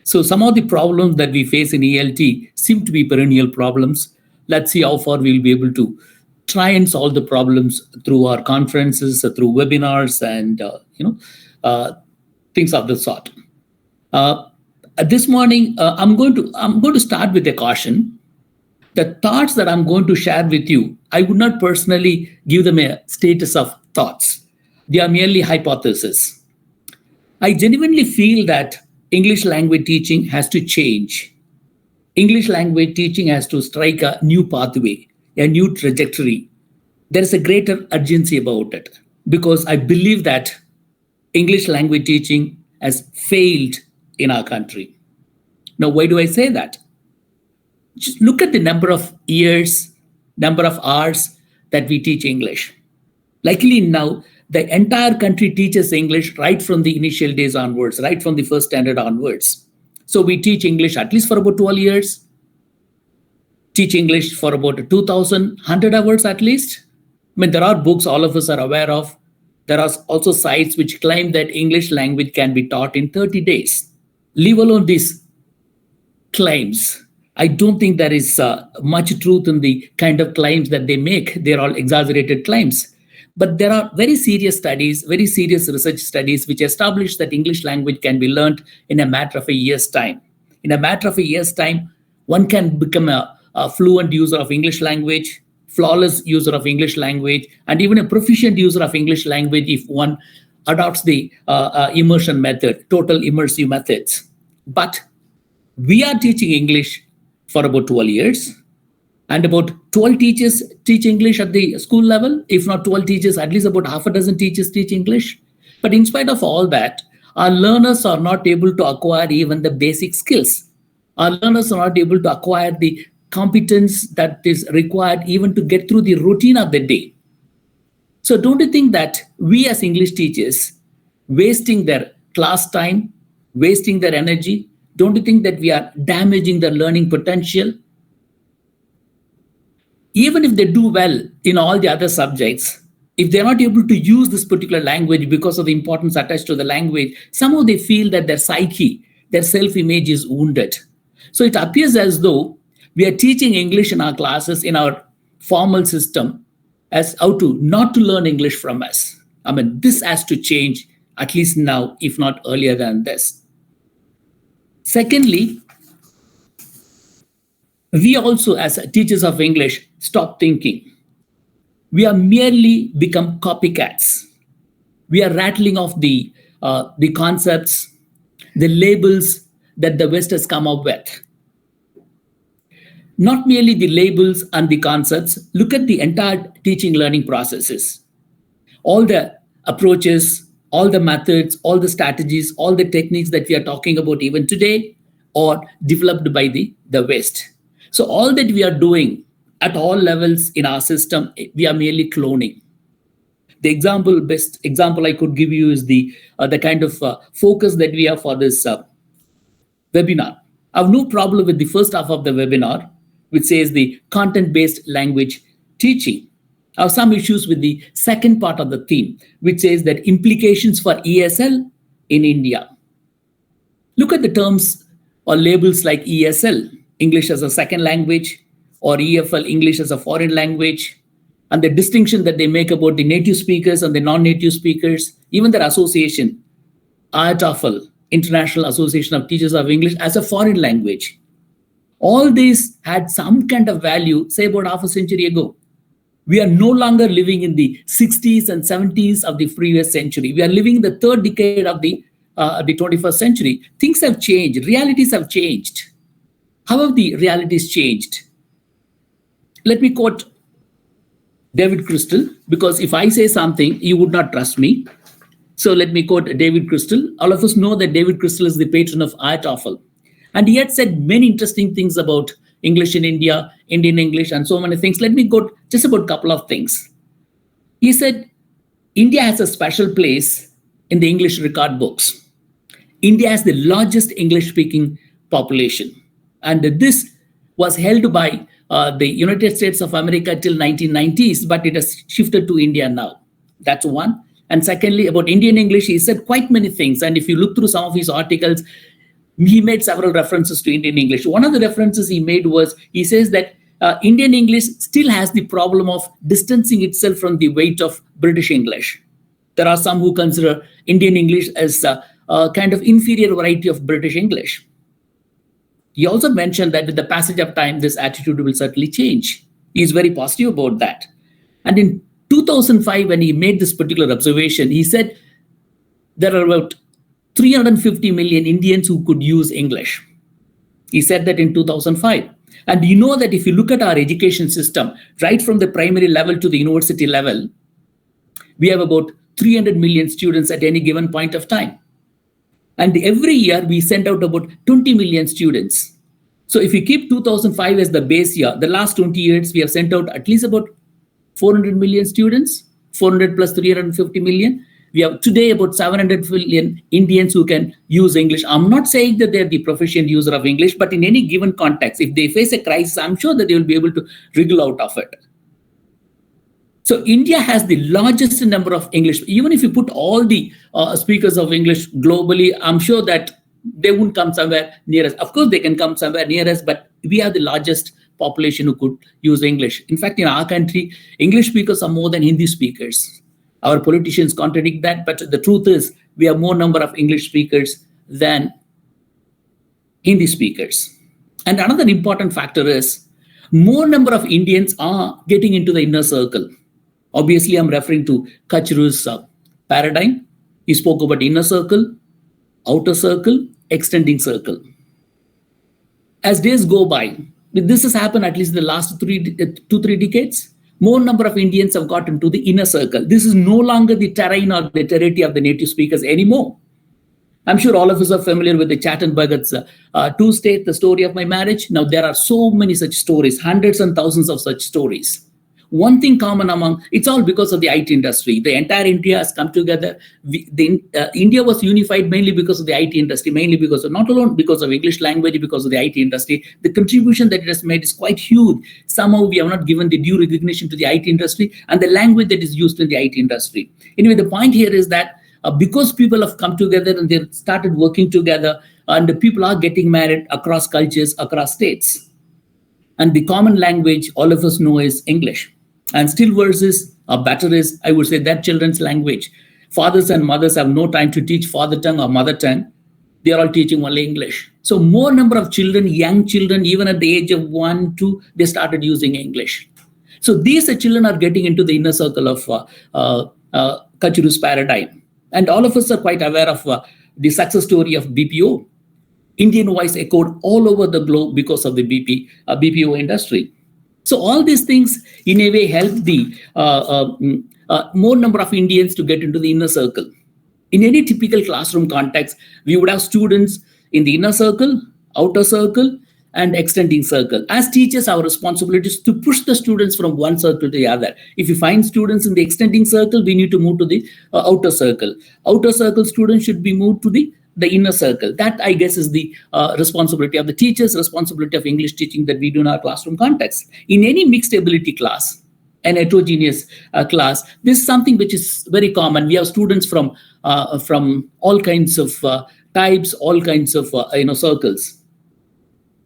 So some of the problems that we face in ELT seem to be perennial problems. Let's see how far we'll be able to try and solve the problems through our conferences, through webinars, and things of the sort. This morning, I'm going to start with a caution. The thoughts that I'm going to share with you, I would not personally give them a status of thoughts. They are merely hypotheses. I genuinely feel that English language teaching has to change. English language teaching has to strike a new pathway, a new trajectory. There is a greater urgency about it because I believe that English language teaching has failed in our country. Now, why do I say that? Just look at the number of years, number of hours that we teach English. Luckily now, the entire country teaches English right from the initial days onwards, right from the first standard onwards. So we teach English at least for about 12 years, teach English for about 2,100 hours at least. I mean, there are books all of us are aware of. There are also sites which claim that English language can be taught in 30 days. Leave alone these claims. I don't think there is much truth in the kind of claims that they make. They're all exaggerated claims. But there are very serious studies, very serious research studies, which establish that English language can be learned in a matter of a year's time. In a matter of a year's time, one can become a fluent user of English language, flawless user of English language, and even a proficient user of English language if one adopts the immersion method, total immersive methods. But we are teaching English for about 12 years. And about 12 teachers teach English at the school level. If not 12 teachers, at least about half a dozen teachers teach English. But in spite of all that, our learners are not able to acquire even the basic skills. Our learners are not able to acquire the competence that is required even to get through the routine of the day. So don't you think that we as English teachers, wasting their class time, wasting their energy, don't you think that we are damaging their learning potential? Even if they do well in all the other subjects, if they're not able to use this particular language because of the importance attached to the language, somehow they feel that their psyche, their self-image is wounded. So it appears as though we are teaching English in our classes, in our formal system, as how to not to learn English from us. I mean, this has to change, at least now, if not earlier than this. Secondly, we also, as teachers of English, stop thinking. We are merely become copycats. We are rattling off the concepts, the labels that the West has come up with. Not merely the labels and the concepts, look at the entire teaching learning processes. All the approaches, all the methods, all the strategies, all the techniques that we are talking about even today are developed by the West. So all that we are doing at all levels in our system, we are merely cloning. The best example I could give you is the kind of focus that we have for this webinar. I have no problem with the first half of the webinar, which says the content-based language teaching. I have some issues with the second part of the theme, which says that implications for ESL in India. Look at the terms or labels like ESL, English as a second language, or EFL, English as a foreign language, and the distinction that they make about the native speakers and the non-native speakers, even their association, IATOFL, International Association of Teachers of English, as a foreign language. All these had some kind of value, say about half a century ago. We are no longer living in the 60s and 70s of the previous century. We are living in the third decade of the 21st century. Things have changed. Realities have changed. How have the realities changed? Let me quote David Crystal, because if I say something, you would not trust me. So let me quote David Crystal. All of us know that David Crystal is the patron of IATOFL. And he had said many interesting things about English in India, Indian English, and so many things. Let me quote just about a couple of things. He said, India has a special place in the English record books. India has the largest English-speaking population. And this was held by the United States of America till 1990s, but it has shifted to India now. That's one. And secondly, about Indian English, he said quite many things. And if you look through some of his articles, he made several references to Indian English. One of the references he made was, he says that Indian English still has the problem of distancing itself from the weight of British English. There are some who consider Indian English as a kind of inferior variety of British English. He also mentioned that with the passage of time, this attitude will certainly change. He is very positive about that. And in 2005, when he made this particular observation, he said there are about 350 million Indians who could use English. He said that in 2005. And you know that if you look at our education system, right from the primary level to the university level, we have about 300 million students at any given point of time. And every year we send out about 20 million students. So if you keep 2005 as the base year, the last 20 years, we have sent out at least about 400 million students, 400 plus 350 million. We have today about 700 million Indians who can use English. I'm not saying that they're the proficient user of English, but in any given context, if they face a crisis, I'm sure that they will be able to wriggle out of it. So India has the largest number of English. Even if you put all the speakers of English globally, I'm sure that they won't come somewhere near us. Of course, they can come somewhere near us, but we are the largest population who could use English. In fact, in our country, English speakers are more than Hindi speakers. Our politicians contradict that, but the truth is we have more number of English speakers than Hindi speakers. And another important factor is more number of Indians are getting into the inner circle. Obviously, I'm referring to Kachuru's paradigm. He spoke about inner circle, outer circle, extending circle. As days go by, this has happened at least in the last 2-3 decades. More number of Indians have got into the inner circle. This is no longer the terrain or the territory of the native speakers anymore. I'm sure all of us are familiar with the Chattan Bhagat's To State the Story of My Marriage. Now, there are so many such stories, hundreds and thousands of such stories. One thing common among, it's all because of the IT industry. The entire India has come together. India was unified mainly because of the IT industry, mainly because of, not alone because of English language, because of the IT industry. The contribution that it has made is quite huge. Somehow we have not given the due recognition to the IT industry and the language that is used in the IT industry. Anyway, the point here is that because people have come together and they started working together, and the people are getting married across cultures, across states. And the common language all of us know is English. And still versus or better is, I would say, that children's language. Fathers and mothers have no time to teach father tongue or mother tongue. They are all teaching only English. So more number of children, young children, even at the age of 1, 2, they started using English. So these children are getting into the inner circle of Kachuru's paradigm. And all of us are quite aware of the success story of BPO. Indian voice echoed all over the globe because of the BPO industry. So all these things, in a way, help the more number of Indians to get into the inner circle. In any typical classroom context, we would have students in the inner circle, outer circle, and extending circle. As teachers, our responsibility is to push the students from one circle to the other. If you find students in the extending circle, we need to move to the outer circle. Outer circle students should be moved to the inner circle. That, I guess, is the responsibility of the teachers, responsibility of English teaching that we do in our classroom context. In any mixed ability class, an heterogeneous class, this is something which is very common. We have students from all kinds of types, all kinds of circles.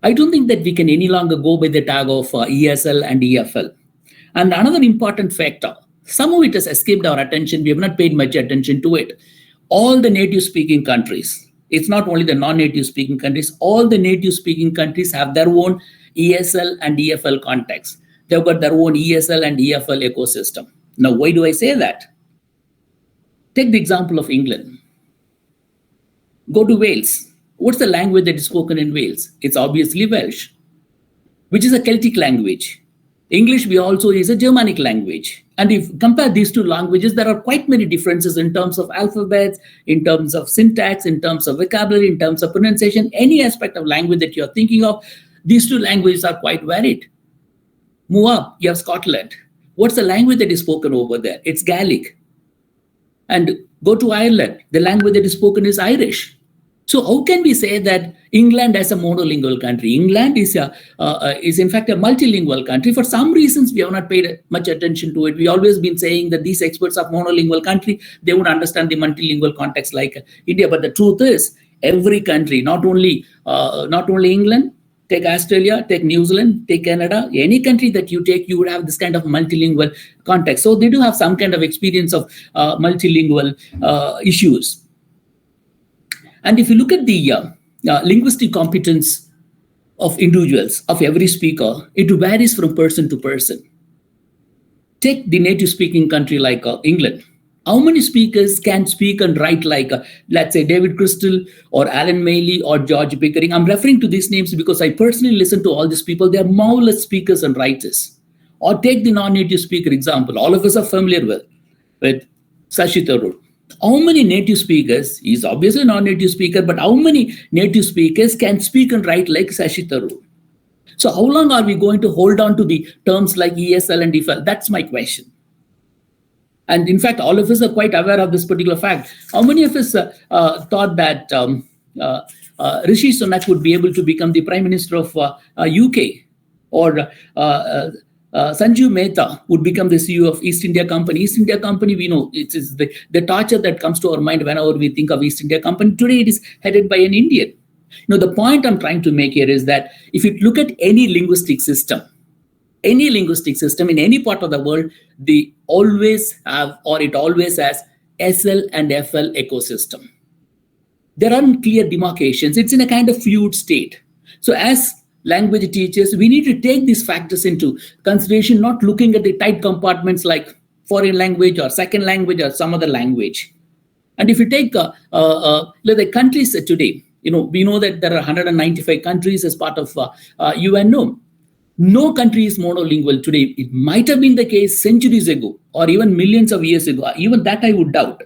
I don't think that we can any longer go by the tag of ESL and EFL. And another important factor, some of it has escaped our attention. We have not paid much attention to it. All the native speaking countries, it's not only the non-native speaking countries, all the native speaking countries have their own ESL and EFL context. They've got their own ESL and EFL ecosystem. Now, why do I say that? Take the example of England. Go to Wales. What's the language that is spoken in Wales? It's obviously Welsh, which is a Celtic language. English, we also is a Germanic language. And if you compare these two languages, there are quite many differences in terms of alphabets, in terms of syntax, in terms of vocabulary, in terms of pronunciation, any aspect of language that you're thinking of, these two languages are quite varied. Move up, you have Scotland. What's the language that is spoken over there? It's Gaelic. And go to Ireland, the language that is spoken is Irish. So how can we say that England is a monolingual country? England is in fact a multilingual country. For some reasons, we have not paid much attention to it. We always been saying that these experts are monolingual country, they would understand the multilingual context like India. But the truth is, every country, not only England. Take Australia, take New Zealand, take Canada, any country that you take, you would have this kind of multilingual context. So they do have some kind of experience of multilingual issues. And if you look at the linguistic competence of individuals, of every speaker, it varies from person to person. Take the native speaking country like England. How many speakers can speak and write like, let's say, David Crystal or Alan Mailey or George Pickering? I'm referring to these names because I personally listen to all these people. They're marvelous speakers and writers. Or take the non-native speaker example. All of us are familiar with Shashi Tharoor. How many native speakers, he's obviously a non-native speaker, but how many native speakers can speak and write like Shashi Tharoor? So how long are we going to hold on to the terms like ESL and EFL? That's my question. And in fact, all of us are quite aware of this particular fact. How many of us thought that Rishi Sunak would be able to become the Prime Minister of UK, or Sanjeev Mehta would become the CEO of East India Company? East India Company, we know it is the torture that comes to our mind whenever we think of East India Company. Today, it is headed by an Indian. The point I'm trying to make here is that if you look at any linguistic system in any part of the world, they always have, or it always has, SL and FL ecosystem. There aren't clear demarcations. It's in a kind of fluid state. So as language teachers, we need to take these factors into consideration, not looking at the tight compartments like foreign language or second language or some other language. And if you take the countries today, we know that there are 195 countries as part of UNO. No country is monolingual today. It might have been the case centuries ago or even millions of years ago. Even that I would doubt.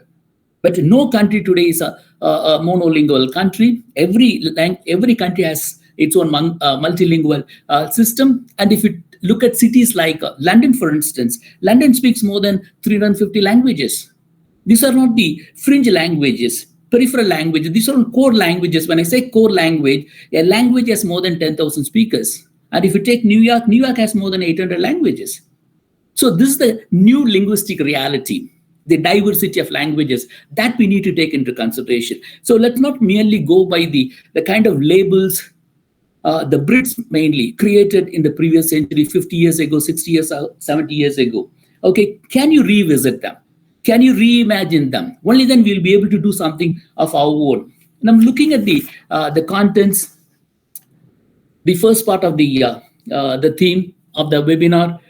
But no country today is a monolingual country. Every country has its own multilingual system. And if you look at cities like London, for instance, London speaks more than 350 languages. These are not the fringe languages, peripheral languages. These are core languages. When I say core language, a language has more than 10,000 speakers. And if you take New York has more than 800 languages. So this is the new linguistic reality, the diversity of languages that we need to take into consideration. So let's not merely go by the kind of labels the Brits mainly created in the previous century, 50 years ago, 60 years, 70 years ago. Okay, can you revisit them? Can you reimagine them? Only then we'll be able to do something of our own. And I'm looking at the contents. The first part of the theme of the webinar,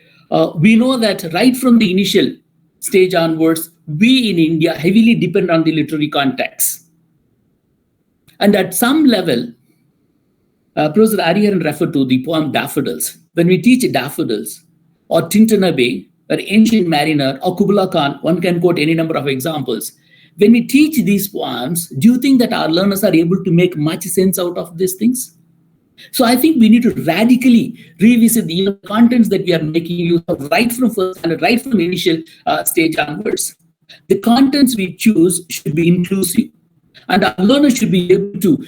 we know that right from the initial stage onwards, we in India heavily depend on the literary context. And at some level, Professor Ariharan referred to the poem Daffodils. When we teach Daffodils or Tintanabe or Ancient Mariner or Kubla Khan, one can quote any number of examples. When we teach these poems, do you think that our learners are able to make much sense out of these things? So I think we need to radically revisit the contents that we are making use of right from first and right from initial stage onwards. The contents we choose should be inclusive, and our learners should be able to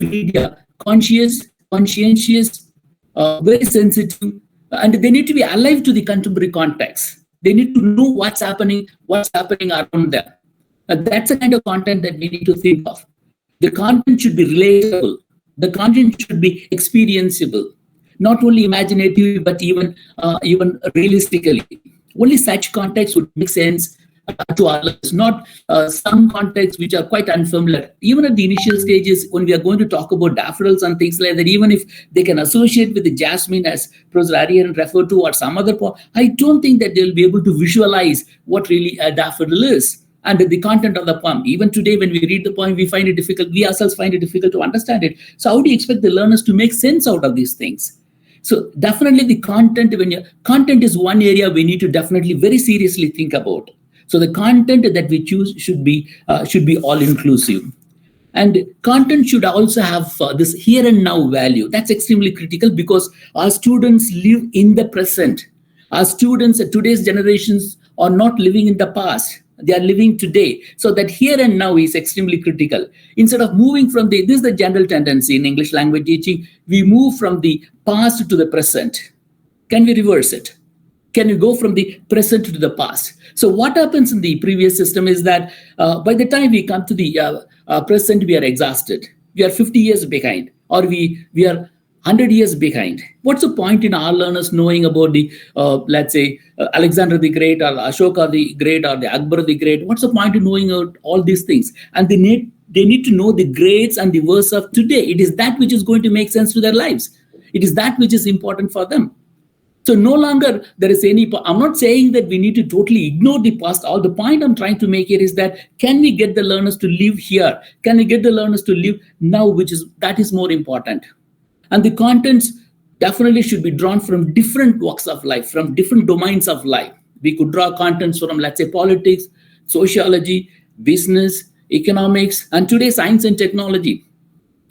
media conscientious, very sensitive, and they need to be alive to the contemporary context. They need to know what's happening around them. And that's the kind of content that we need to think of. The content should be relatable. The content should be experienceable, not only imaginative, but even realistically. Only such context would make sense to our learners, not some contexts which are quite unfamiliar. Even at the initial stages, when we are going to talk about daffodils and things like that, even if they can associate with the jasmine, as Professor Ariharan referred to, or some other poem, I don't think that they'll be able to visualize what really a daffodil is. And the content of the poem. Even today, when we read the poem, we find it difficult. We ourselves find it difficult to understand it. So how do you expect the learners to make sense out of these things? So definitely the content, content is one area we need to definitely very seriously think about. So the content that we choose should be all inclusive. And content should also have this here and now value. That's extremely critical because our students live in the present. Our students at today's generations are not living in the past. They are living today. So that here and now is extremely critical. Instead of moving from this is the general tendency in English language teaching, we move from the past to the present. Can we reverse it? Can you go from the present to the past? So what happens in the previous system is that by the time we come to the present, we are exhausted. We are 50 years behind, or we are 100 years behind. What's the point in our learners knowing about the, let's say, Alexander the Great, or Ashoka the Great, or the Akbar the Great? What's the point in knowing all these things? And they need to know the grades and the verse of today. It is that which is going to make sense to their lives. It is that which is important for them. So no longer there is any, I'm not saying that we need to totally ignore the past. All the point I'm trying to make here is that, can we get the learners to live here? Can we get the learners to live now, that is more important. And the contents definitely should be drawn from different walks of life, from different domains of life. We could draw contents from, let's say, politics, sociology, business, economics, and today science and technology.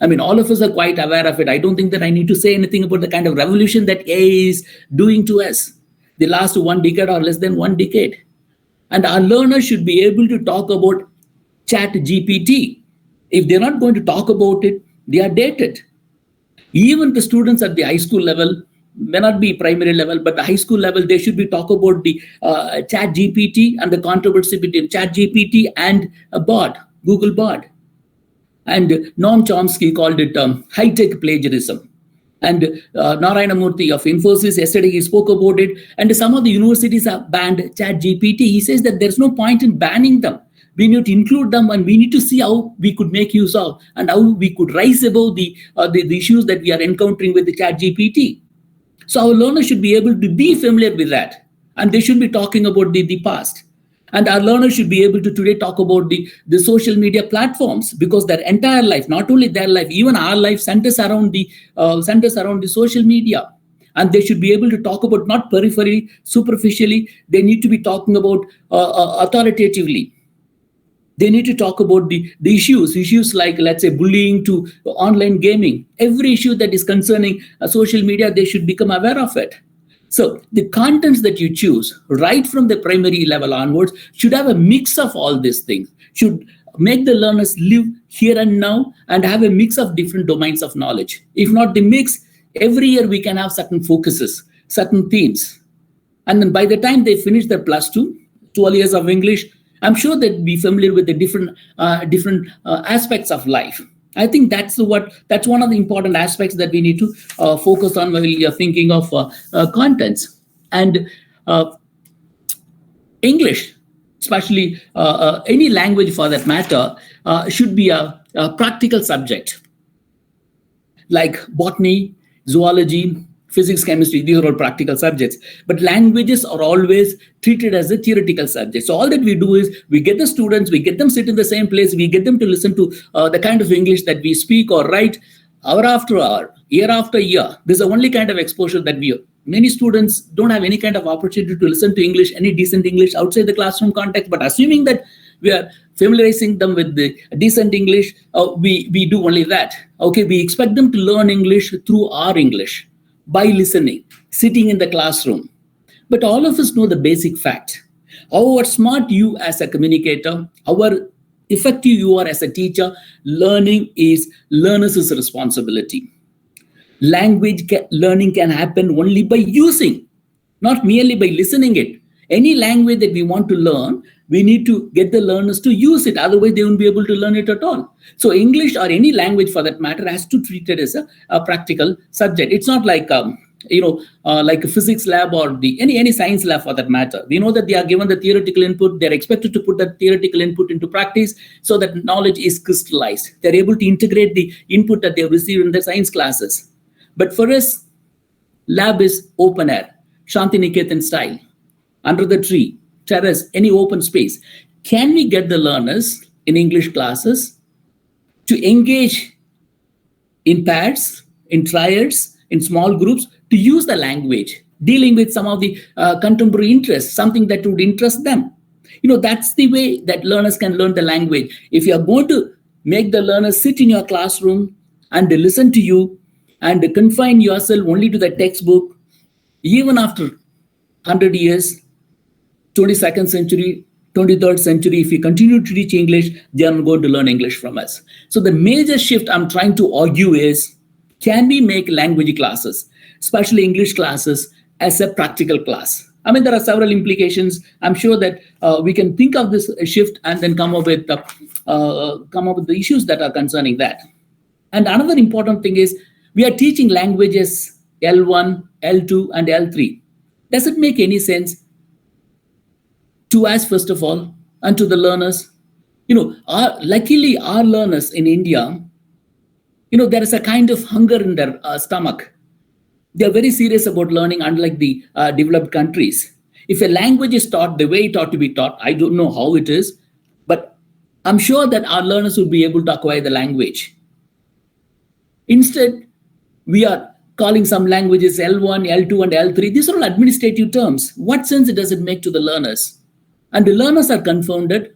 I mean, all of us are quite aware of it. I don't think that I need to say anything about the kind of revolution that AI is doing to us the last 1 decade or less than 1 decade. And our learners should be able to talk about Chat GPT. If they're not going to talk about it, they are dated. Even the students at the high school level, may not be primary level, but the high school level, they should be talk about the Chat GPT and the controversy between Chat GPT and a bot, Google bot. And Noam Chomsky called it high-tech plagiarism. And Narayana Murthy of Infosys, yesterday he spoke about it. And some of the universities have banned Chat GPT. He says that there's no point in banning them. We need to include them, and we need to see how we could make use of, and how we could rise above the issues that we are encountering with the Chat GPT. So our learners should be able to be familiar with that. And they should be talking about the past. And our learners should be able to today talk about the social media platforms, because their entire life, not only their life, even our life centers around the social media. And they should be able to talk about, not peripherally, superficially. They need to be talking about authoritatively. They need to talk about the issues like, let's say, bullying to online gaming. Every issue that is concerning social media, they should become aware of it. So the contents that you choose right from the primary level onwards should have a mix of all these things, should make the learners live here and now and have a mix of different domains of knowledge. If not the mix, every year we can have certain focuses, certain themes. And then by the time they finish their plus 12 years of English, I'm sure they'll be familiar with the different aspects of life. I think that's one of the important aspects that we need to focus on when we are thinking of contents. And English, especially any language for that matter, should be a practical subject. Like botany, zoology, physics, chemistry, these are all practical subjects. But languages are always treated as a theoretical subject. So all that we do is we get the students, we get them sit in the same place, we get them to listen to the kind of English that we speak or write hour after hour, year after year. This is the only kind of exposure that we have. Many students don't have any kind of opportunity to listen to English, any decent English outside the classroom context. But assuming that we are familiarizing them with the decent English, we do only that. Okay, we expect them to learn English through our English, by listening, sitting in the classroom. But all of us know the basic fact. However smart you as a communicator, however effective you are as a teacher, learning is learners' responsibility. Language learning can happen only by using, not merely by listening it. Any language that we want to learn, we need to get the learners to use it. Otherwise, they won't be able to learn it at all. So English, or any language for that matter, has to treat it as a practical subject. It's not like like a physics lab or any science lab for that matter. We know that they are given the theoretical input. They're expected to put that theoretical input into practice so that knowledge is crystallized. They're able to integrate the input that they've received in their science classes. But for us, lab is open air, Shantiniketan style, under the tree, terrace, any open space. Can we get the learners in English classes to engage in pairs, in triads, in small groups, to use the language, dealing with some of the contemporary interests, something that would interest them? That's the way that learners can learn the language. If you are going to make the learners sit in your classroom and they listen to you and confine yourself only to the textbook, even after 100 years, 22nd century, 23rd century, if we continue to teach English, they are not going to learn English from us. So the major shift I'm trying to argue is, can we make language classes, especially English classes, as a practical class? I mean, there are several implications. I'm sure that we can think of this shift and then come up with the issues that are concerning that. And another important thing is we are teaching languages L1, L2, and L3. Does it make any sense to us, first of all, and to the learners? Luckily, our learners in India, there is a kind of hunger in their stomach. They are very serious about learning, unlike the developed countries. If a language is taught the way it ought to be taught, I don't know how it is, but I'm sure that our learners will be able to acquire the language. Instead, we are calling some languages L1, L2, and L3. These are all administrative terms. What sense does it make to the learners? And the learners are confounded.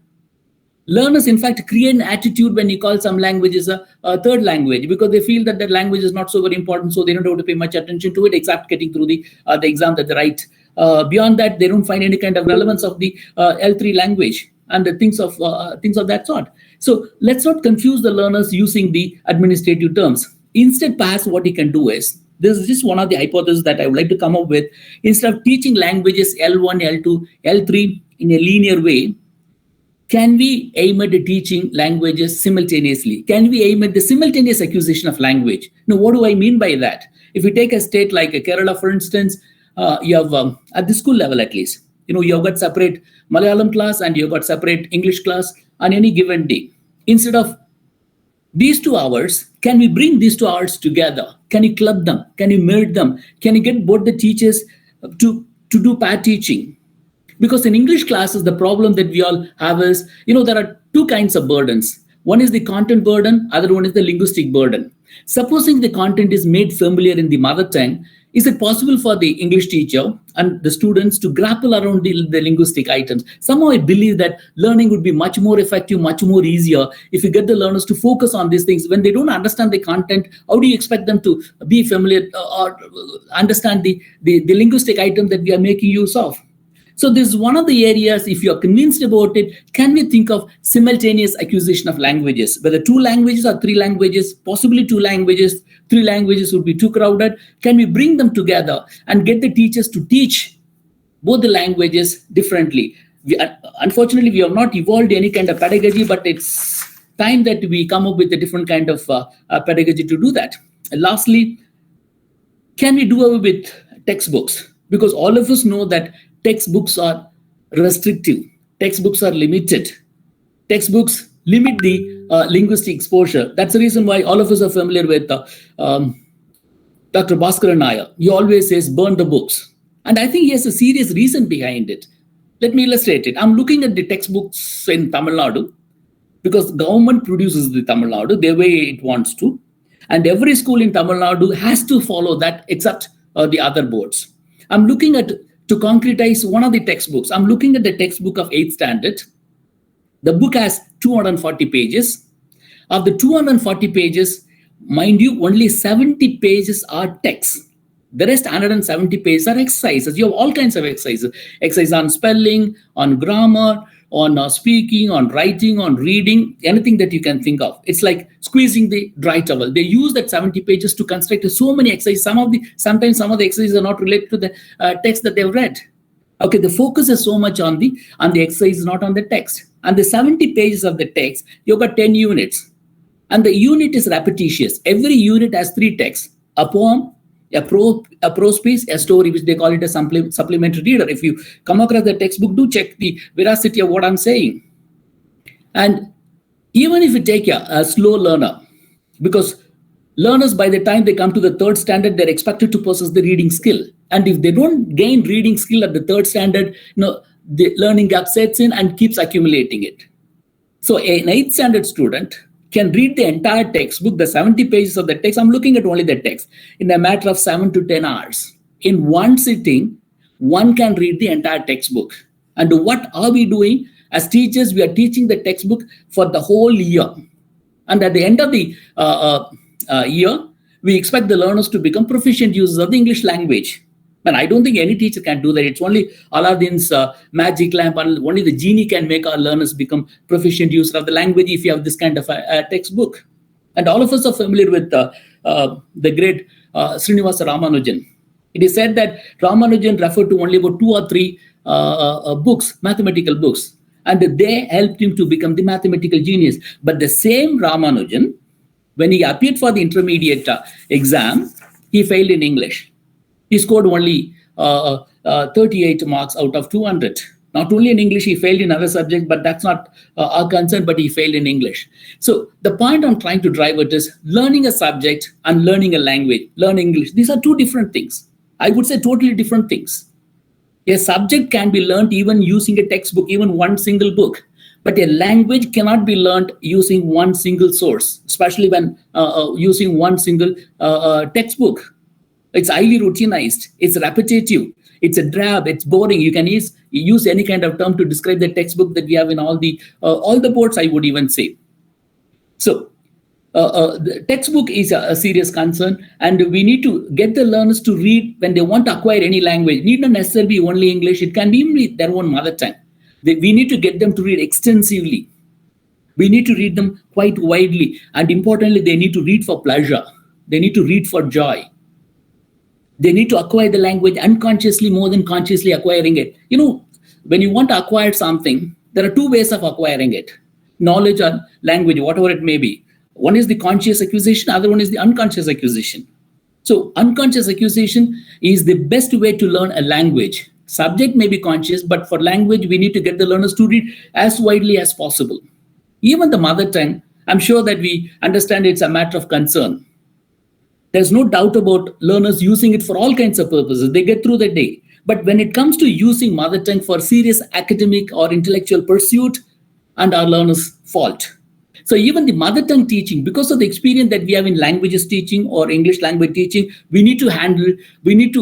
Learners, in fact, create an attitude when you call some languages a third language, because they feel that language is not so very important, so they don't have to pay much attention to it except getting through the exam that they write. Beyond that, they don't find any kind of relevance of the L3 language and the things of that sort. So let's not confuse the learners using the administrative terms. Instead, perhaps what you can do is, this is just one of the hypotheses that I would like to come up with. Instead of teaching languages L1, L2, L3 in a linear way, can we aim at teaching languages simultaneously? Can we aim at the simultaneous acquisition of language? Now, what do I mean by that? If you take a state like Kerala, for instance, you have, at the school level at least, you've got separate Malayalam class and you've got separate English class on any given day. Instead of these 2 hours, can we bring these 2 hours together? Can you club them? Can you merge them? Can you get both the teachers to do pair teaching? Because in English classes, the problem that we all have is, there are 2 kinds of burdens. One is the content burden, other one is the linguistic burden. Supposing the content is made familiar in the mother tongue, is it possible for the English teacher and the students to grapple around the linguistic items? Somehow I believe that learning would be much more effective, much more easier if you get the learners to focus on these things. When they don't understand the content, how do you expect them to be familiar or understand the linguistic item that we are making use of? So this is one of the areas, if you're convinced about it, can we think of simultaneous acquisition of languages, whether 2 languages or 3 languages, possibly 2 languages, 3 languages would be too crowded. Can we bring them together and get the teachers to teach both the languages differently? Unfortunately, we have not evolved any kind of pedagogy, but it's time that we come up with a different kind of pedagogy to do that. And lastly, can we do away with textbooks? Because all of us know that textbooks are restrictive. Textbooks are limited. Textbooks limit the linguistic exposure. That's the reason why all of us are familiar with Dr. Bhaskar Nair. He always says, burn the books. And I think he has a serious reason behind it. Let me illustrate it. I'm looking at the textbooks in Tamil Nadu because the government produces the Tamil Nadu the way it wants to. And every school in Tamil Nadu has to follow that except the other boards. I'm looking at, to concretize one of the textbooks, I'm looking at the textbook of 8th standard. The book has 240 pages. Of the 240 pages, mind you, only 70 pages are text. The rest 170 pages are exercises. You have all kinds of exercises. Exercise on spelling, on grammar, on speaking, on writing, on reading, anything that you can think of. It's like squeezing the dry towel. They use that 70 pages to construct so many exercises. Sometimes some of the exercises are not related to the text that they've read. Okay, the focus is so much on the exercise, not on the text. And the 70 pages of the text, you've got 10 units. And the unit is repetitious. Every unit has 3 texts: a poem, a prose piece, a story, which they call it a supplementary reader. If you come across the textbook, do check the veracity of what I'm saying. And even if you take a slow learner, because learners, by the time they come to the 3rd standard, they're expected to possess the reading skill. And if they don't gain reading skill at the 3rd standard, the learning gap sets in and keeps accumulating it. So an 8th standard student can read the entire textbook, the 70 pages of the text. I'm looking at only the text in a matter of 7 to 10 hours. In one sitting, one can read the entire textbook. And what are we doing? As teachers, we are teaching the textbook for the whole year. And at the end of the year, we expect the learners to become proficient users of the English language. But I don't think any teacher can do that. It's only Aladdin's magic lamp, and only the genie can make our learners become proficient users of the language if you have this kind of a textbook. And all of us are familiar with the great Srinivasa Ramanujan. It is said that Ramanujan referred to only about two or three books, mathematical books, and they helped him to become the mathematical genius. But the same Ramanujan, when he appeared for the intermediate exam, he failed in English. He scored only 38 marks out of 200. Not only in English, he failed in other subjects, but that's not our concern, but he failed in English. So the point I'm trying to drive at is learning a subject and learning a language, learning English. These are two different things. I would say totally different things. A subject can be learned even using a textbook, even one single book. But a language cannot be learned using one single source, especially when using one single textbook. It's highly routinized. It's repetitive. It's a drab. It's boring. You can use any kind of term to describe the textbook that we have in all the boards, I would even say. So the textbook is a serious concern, and we need to get the learners to read when they want to acquire any language. It need not necessarily be only English. It can be their own mother tongue. We need to get them to read extensively. We need to read them quite widely. And importantly, they need to read for pleasure. They need to read for joy. They need to acquire the language unconsciously more than consciously acquiring it. You know, when you want to acquire something, there are two ways of acquiring it. Knowledge or language, whatever it may be. One is the conscious acquisition, other one is the unconscious acquisition. So unconscious acquisition is the best way to learn a language. Subject may be conscious, but for language, we need to get the learners to read as widely as possible. Even the mother tongue, I'm sure that we understand it's a matter of concern. There's no doubt about learners using it for all kinds of purposes. They get through the day. But when it comes to using mother tongue for serious academic or intellectual pursuit, and our learners fault. So even the mother tongue teaching, because of the experience that we have in languages teaching or English language teaching, we need to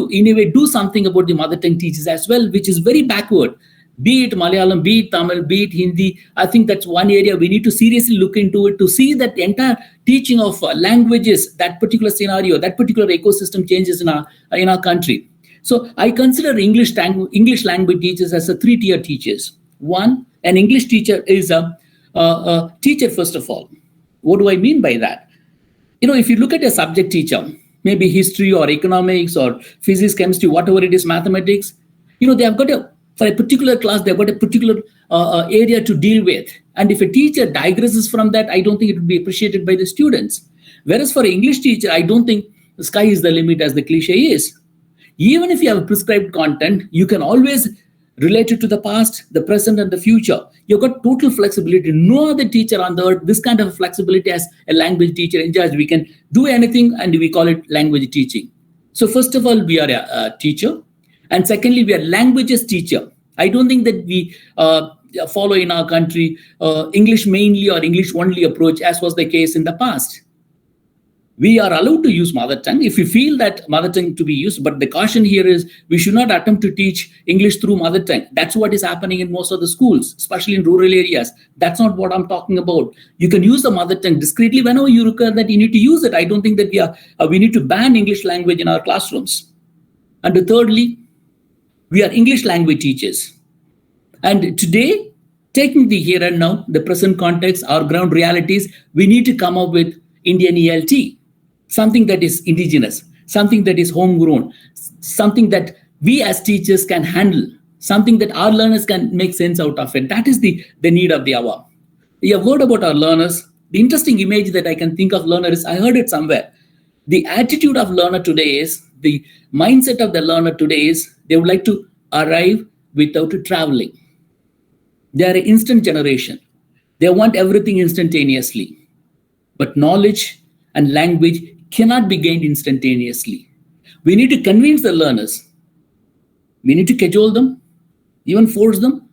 in a way do something about the mother tongue teachers as well, which is very backward. Be it Malayalam, be it Tamil, be it Hindi. I think that's one area we need to seriously look into it to see that the entire teaching of languages, that particular scenario, that particular ecosystem changes in our country. So I consider English language teachers as a three-tier teachers. One, an English teacher is a teacher, first of all. What do I mean by that? You know, if you look at a subject teacher, maybe history or economics or physics, chemistry, whatever it is, mathematics, you know, they have got for a particular class, they've got a particular area to deal with. And if a teacher digresses from that, I don't think it would be appreciated by the students. Whereas for an English teacher, I don't think the sky is the limit, as the cliche is. Even if you have a prescribed content, you can always relate it to the past, the present, and the future. You've got total flexibility. No other teacher on the earth, this kind of flexibility as a language teacher enjoys. We can do anything, and we call it language teaching. So first of all, we are a teacher. And secondly, we are languages teacher. I don't think that we follow in our country English mainly or English only approach, as was the case in the past. We are allowed to use mother tongue if we feel that mother tongue to be used. But the caution here is we should not attempt to teach English through mother tongue. That's what is happening in most of the schools, especially in rural areas. That's not what I'm talking about. You can use the mother tongue discreetly whenever you require that you need to use it. I don't think that we need to ban English language in our classrooms. And thirdly, we are English language teachers. And today, taking the here and now, the present context, our ground realities, we need to come up with Indian ELT, something that is indigenous, something that is homegrown, something that we as teachers can handle, something that our learners can make sense out of it. That is the need of the hour. You have heard about our learners. The interesting image that I can think of learner is, I heard it somewhere. The attitude of learner today is, the mindset of the learner today is, they would like to arrive without traveling. They are an instant generation. They want everything instantaneously. But knowledge and language cannot be gained instantaneously. We need to convince the learners. We need to cajole them, even force them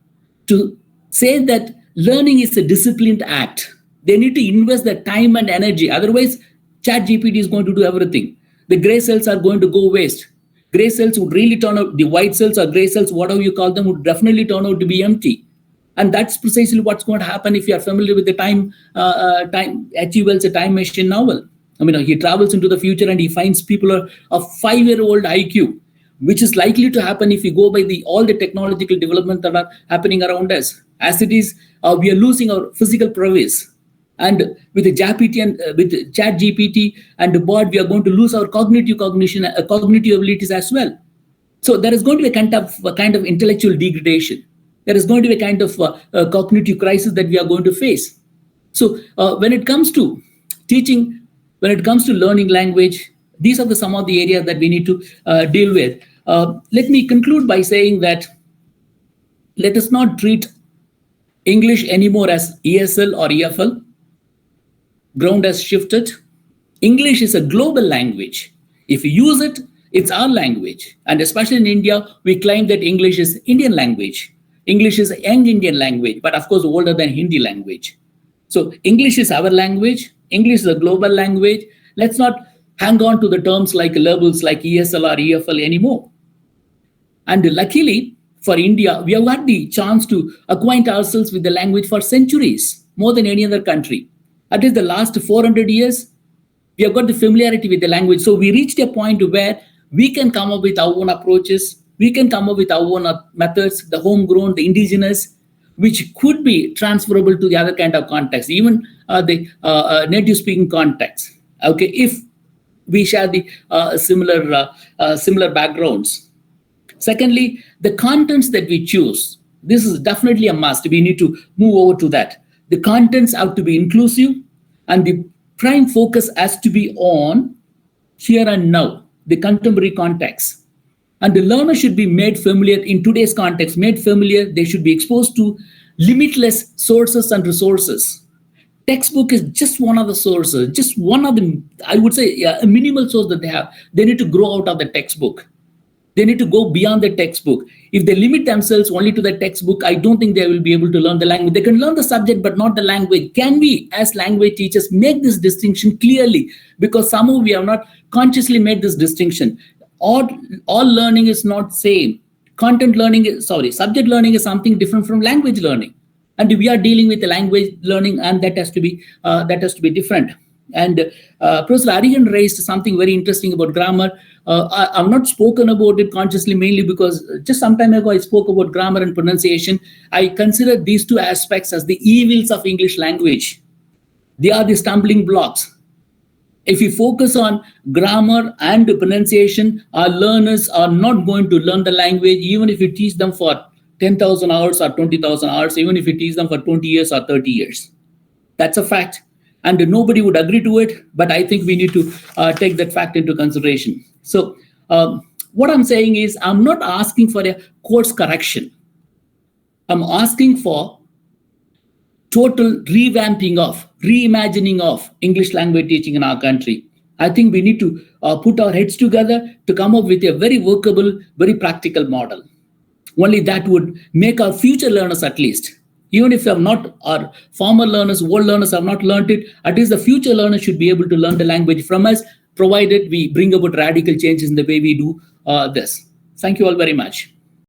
to say that learning is a disciplined act. They need to invest their time and energy. Otherwise, ChatGPT is going to do everything. The gray cells are going to go waste. Gray cells would really turn out, the white cells or gray cells, whatever you call them, would definitely turn out to be empty. And that's precisely what's going to happen if you are familiar with the H.G. Wells' A Time Machine novel. I mean, he travels into the future and he finds people of 5-year-old IQ, which is likely to happen if we go by all the technological development that are happening around us. As it is, we are losing our physical prowess. And with the GPT and with Chat GPT and the bot, we are going to lose our cognitive cognition, cognitive abilities as well. So there is going to be a kind of intellectual degradation. There is going to be a kind of cognitive crisis that we are going to face. So when it comes to teaching, when it comes to learning language, these are some of the areas that we need to deal with. Let me conclude by saying that let us not treat English anymore as ESL or EFL. Ground has shifted. English is a global language. If you use it, it's our language. And especially in India, we claim that English is Indian language. English is a young Indian language, but of course older than Hindi language. So English is our language. English is a global language. Let's not hang on to the terms like labels like ESL or EFL anymore. And luckily for India, we have had the chance to acquaint ourselves with the language for centuries, more than any other country. At least the last 400 years, we have got the familiarity with the language. So we reached a point where we can come up with our own approaches. We can come up with our own methods, the homegrown, the indigenous, which could be transferable to the other kind of context, even the native speaking context. Okay, if we share the similar backgrounds. Secondly, the contents that we choose. This is definitely a must. We need to move over to that. The contents have to be inclusive, and the prime focus has to be on here and now, the contemporary context. And the learner should be made familiar in today's context, made familiar. They should be exposed to limitless sources and resources. Textbook is just one of the sources, just one of the, I would say, a minimal source that they have. They need to grow out of the textbook. They need to go beyond the textbook. If they limit themselves only to the textbook, I don't think they will be able to learn the language. They can learn the subject, but not the language. Can we, as language teachers, make this distinction clearly? Because somehow we have not consciously made this distinction. All learning is not same. Subject learning is something different from language learning. And we are dealing with the language learning, and that has to be different. And Professor Arihan raised something very interesting about grammar. I've not spoken about it consciously, mainly because just some time ago I spoke about grammar and pronunciation. I consider these two aspects as the evils of English language. They are the stumbling blocks. If you focus on grammar and pronunciation, our learners are not going to learn the language, even if you teach them for 10,000 hours or 20,000 hours, even if you teach them for 20 years or 30 years. That's a fact. And nobody would agree to it, but I think we need to take that fact into consideration. So what I'm saying is, I'm not asking for a course correction. I'm asking for total revamping of, reimagining of English language teaching in our country. I think we need to put our heads together to come up with a very workable, very practical model. Only that would make our future learners, at least, even if our former learners, old learners have not learned it, at least the future learners should be able to learn the language from us, provided we bring about radical changes in the way we do this. Thank you all very much.